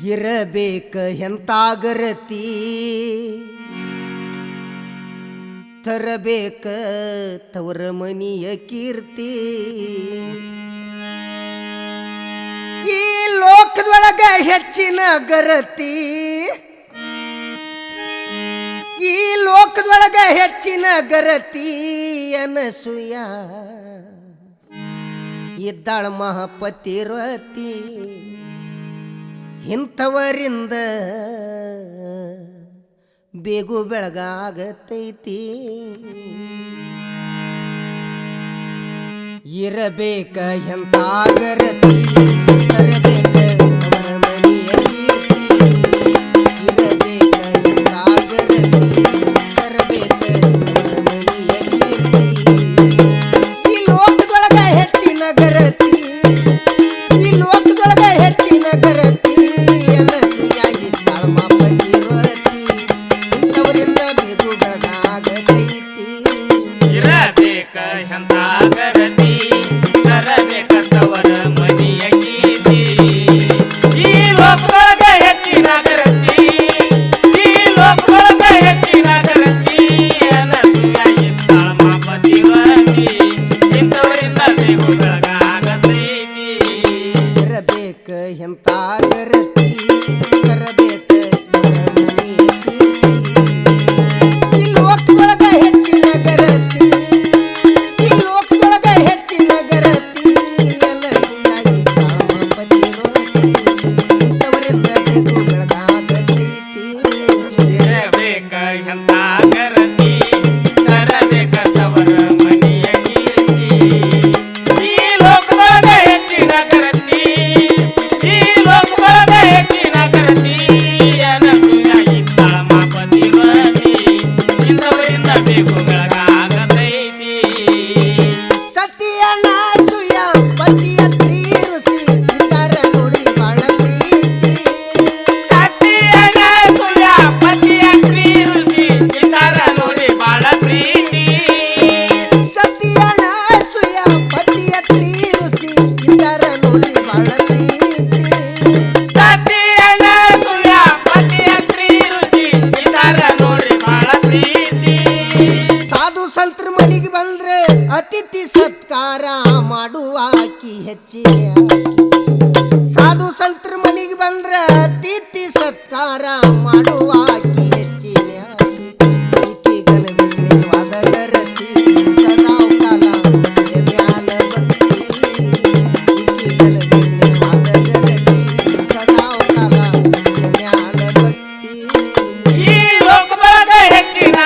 ಇರಬೇಕ ಎಂತಾಗರತಿ ತರಬೇಕ ತವರ ಮನಿಯ ಕೀರ್ತಿ ಈ ಲೋಕದೊಳಗ ಹೆಚ್ಚಿನ ಗರತಿ ಈ ಲೋಕದೊಳಗ ಹೆಚ್ಚಿನ ಗರತಿ ಅನಸೂಯ ಇದ್ದಾಳ ಮಹಾಪತಿರತಿ ಇಂಥವರಿಂದ ಬೇಗು ಬೆಳಗಾಗತೈತಿ ಇರಬೇಕ ಎಂತಾಗರತಿ ತರಬೇಕ ಅವರ ಮನೆಯ ಕೀರ್ತಿ ಇರಬೇಕ ಎಂತಾಗರತಿ ತರಬೇಕ ಅವರ ಮನೆಯ ಕೀರ್ತಿ ಈ ಲೋಕದೊಳಗ ಹೆಚ್ಚಿನ ಗರತಿ ಈ ಲೋಕದೊಳಗ ಹೆಚ್ಚಿನ ಗರತಿ ಅತಿಥಿ ಸತ್ಕಾರ ಮಾಡುವಾಕಿ ಹೆಚ್ಚಿನ ಸಾಧು ಸಂತರ ಮನೆಗೆ ಬಂದ್ರೆ ಅತಿಥಿ ಸತ್ಕಾರ ಮಾಡುವಾಕಿ ಹೆಚ್ಚಿನ ವಾದಗರತಿ ಸದಾ ಕಾಲ ಮ್ಯಾಲ ವಾದಗರತಿ ಸದಾ ಕಾಲ ಮ್ಯಾಲ ಭಕ್ತಿ ಈ ಲೋಕದೊಳಗ ಹೆಚ್ಚಿನ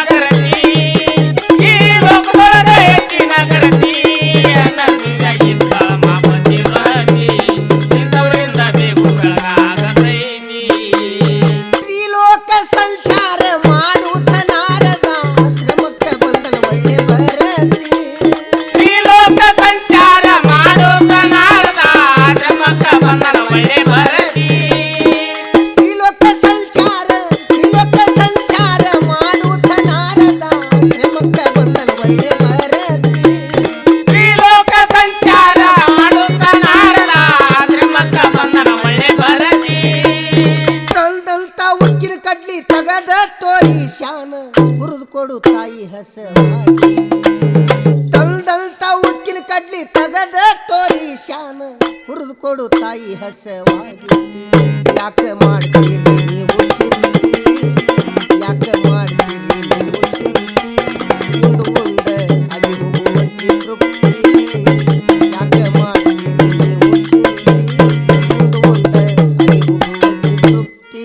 ಹುರಿದು ಕೊಡು ತಾಯಿ ಹಸವಾಗಿ ತಂದಂತ ಉಕ್ಕಿನ ಕಡ್ಲಿ ತಗದ ತೋರಿ ಶಾನ ಹುರಿದು ಕೊಡು ತಾಯಿ ಹಸವಾಗಿ ಯಾಕೆ ಮಾಡ್ತೀರಿ ನೀವು ಚಿಂತಿ ಯಾಕೆ ಮಾಡ್ತೀರಿ ನೀವು ಚಿಂತಿ ಉಂಡು ಉಂಡ ಅಲ್ಲಿ ಹೋಗುವಂತಿ ತೃಪ್ತಿ ಯಾಕೆ ಮಾಡ್ತೀರಿ ನೀವು ಚಿಂತಿ ಉಂಡು ಉಂಡ ಅಲ್ಲಿ ಹೋಗುವಂತಿ ತೃಪ್ತಿ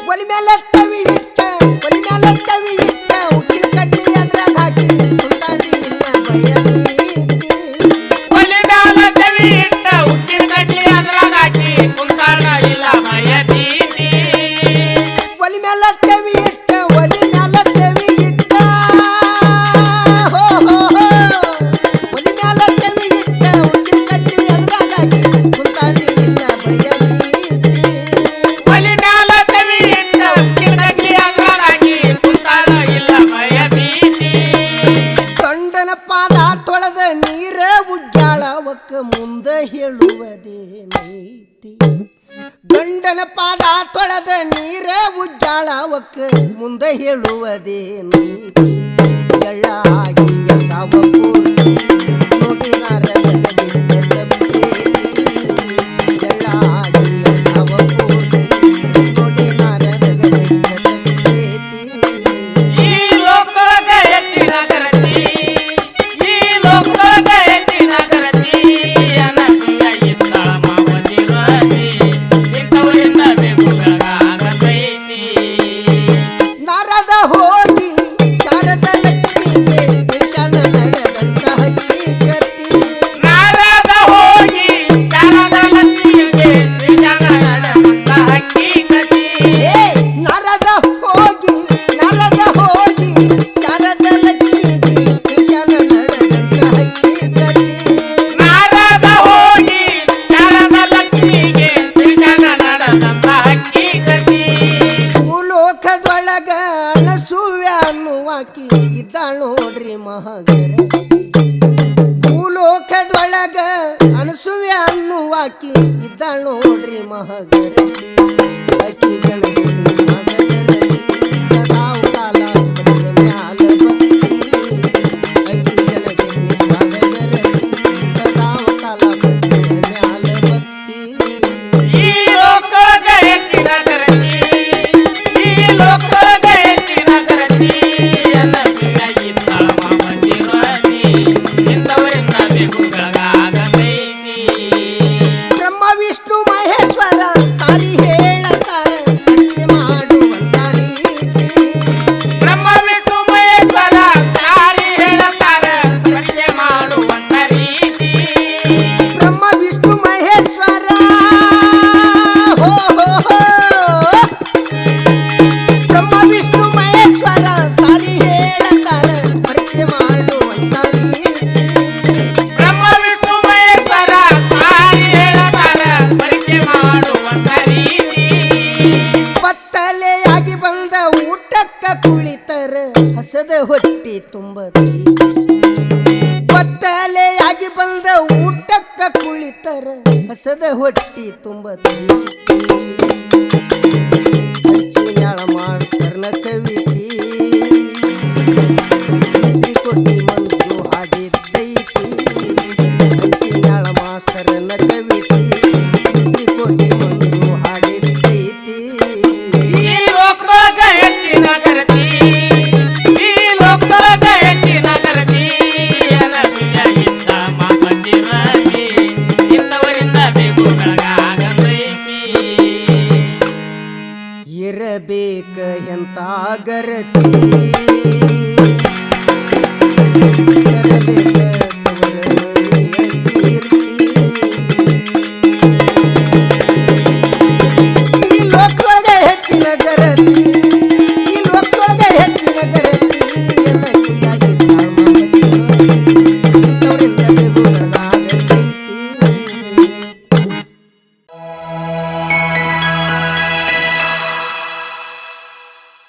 ಒಲಿ ಮೇಲೆ ತವಿ ಇಟ್ಟ ಹೇಳುವುದೇನೈತಿ ಗಂಡನ ಪಾದ ತೊಳೆದ ನೀರ ಉಜ್ಜಾಳವಕ್ಕ ಮುಂದೆ ಹೇಳುವುದೇನೈತಿ ಎಳ್ಳ ಆಗಿ ಎಂದಾವ ಪೂರ್ತಿ ನೋಡಿನಾರ ಎಳ್ಳ ಆಗಿ ಎಂದಾವ ಪೂರ್ತಿ ನೋಡಿನಾರ ನೋಡ್ರಿ ಮಹಗರ ಭೂಲೋಕದೊಳಗ ಅನಸೂಯ ಅನ್ನುವಾಕಿ ಇದ್ದಾಳ ನೋಡ್ರಿ ಮಹಗರ ಅಕ್ಕಿ ಸದಾವ ಕಾಲ ಮ್ಯಾಲ ಅಕ್ಕಿ ಸದಾವ ಕಾಲ ಮ್ಯಾಲ ಭಕ್ತಿ ಈ ಲೋಕದ ಹೆಚ್ಚಿನ ಕರತಿ ಈ ಲೋಕದ ಹೆಚ್ಚಿನ ಕರತಿ ಬ್ರಹ್ಮ ವಿಷ್ಣು ಮಹೇಶ್ವರ ಸಾರಿ ಹೇಳತಾರ ಪರೀಕ್ಷೆ ಮಾಡುವಂತ ರೀತಿ ಬ್ರಹ್ಮ ವಿಷ್ಣು ಮಹೇಶ್ವರ ಸಾರಿ ಹೇಳತಾರ ಪರೀಕ್ಷೆ ಮಾಡುವಂತ ರೀತಿ ಬ್ರಹ್ಮ ವಿಷ್ಣು ಮಹೇಶ್ವರ ಹೋ ಹೋ ಹೋ ಬ್ರಹ್ಮ ವಿಷ್ಣು ಮಹೇಶ್ವರ ಸಾರಿ ಹೇಳತಾರ ಪರೀಕ್ಷೆ ಮಾಡುವಂತ ರೀತಿ ಬ್ರಹ್ಮ ವಿಷ್ಣು ಮಹೇಶ್ವರ ಸಾರಿ ಹೇಳತಾರ ಪರೀಕ್ಷೆ ಮಾಡುವಂತ ರೀತಿ ಪತ್ತಲೆಯಾಗಿ ಬಂದ ಊಟಕ್ಕ ಕುಳಿತರ ಹಸದ ಹೊಟ್ಟಿ ತುಂಬದಿ ಪತ್ತಲೆಯಾಗಿ ಬಂದ ಊಟಕ್ಕ ಕುಳಿತರ ಹಸದ ಹೊಟ್ಟಿ ತುಂಬದಿ ಹಚ್ಚಿನಾಳ ಮಾಸ್ತರ್ನ ಕವಿತಿ ಕೊಟ್ಟಿ ಮಂಜು ಹಾಡಿದ್ದೈತಿ ಹಚ್ಚಿನಾಳ ಮಾಸ್ತರ್ನ ಕವಿತಿ ಕೊಟ್ಟಿ ಮಂಜು ಹಾಡಿದ್ದೈತಿ ಈ ಲೋಕದ ಹೆಚ್ಚಿನ ಕರತಿ ಈ ಲೋಕದ ಹೆಚ್ಚಿನ ಕರತಿ ಅನಸೂಯ ಇಂದ ಮಾತಂದಿರಲಿ ಇಂದವರಿಂದ ಬೇಕು ಬೆಳಗಾಗತೈತಿ ಇರಬೇಕ ಎಂತ ಗರತಿ